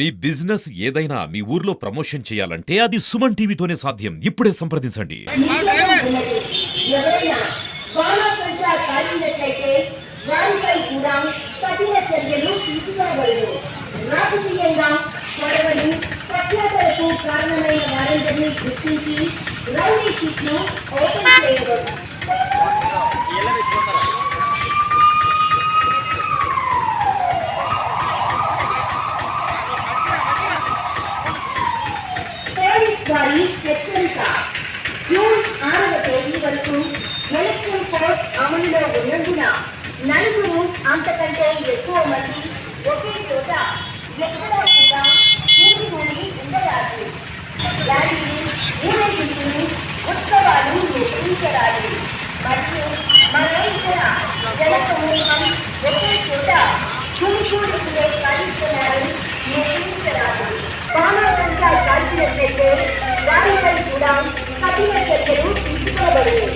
మీ business ఏదైనా మీ ఊర్లో promotion చేయాలంటే అది సుమన్ టీవీతోనే సాధ్యం. ఇప్పుడే సంప్రదించండి. ఎవరైనా బాణాసంచా కాల్చినట్లయితే వారిపై కూడా కఠిన చర్యలు తీసుకోబడదు. రాజకీయంగా గొడవలు ప్రఖ్యాతలకు కారణమైన వారందరినీ గుర్తించి రౌడీ షీట్ను ఓపెన్ చేయబడు. పోలీస్ వారి హెచ్చరిక. జూన్ 6వ తేదీ వరకు ఎలక్షన్ కోడ్ అమలులో ఉన్నందున నలుగురు అంతకంటే ఎక్కువ మంది ఒకే చోట ఎక్కడా కూడా కూడి ఉండరాదు. ర్యాలీలు, ఊరేగింపులు, ఉత్సవాలు నిర్వహించరాదు. మరియు మరో ఇతర జన సమూహం ఒకే చోట కూడుకునే కార్యక్రమాలు నిర్వహించరాదు. బాణాసంచా కాల్చినట్లయితే వారిపై కూడా కఠిన చర్యలు తీసుకోబడదు.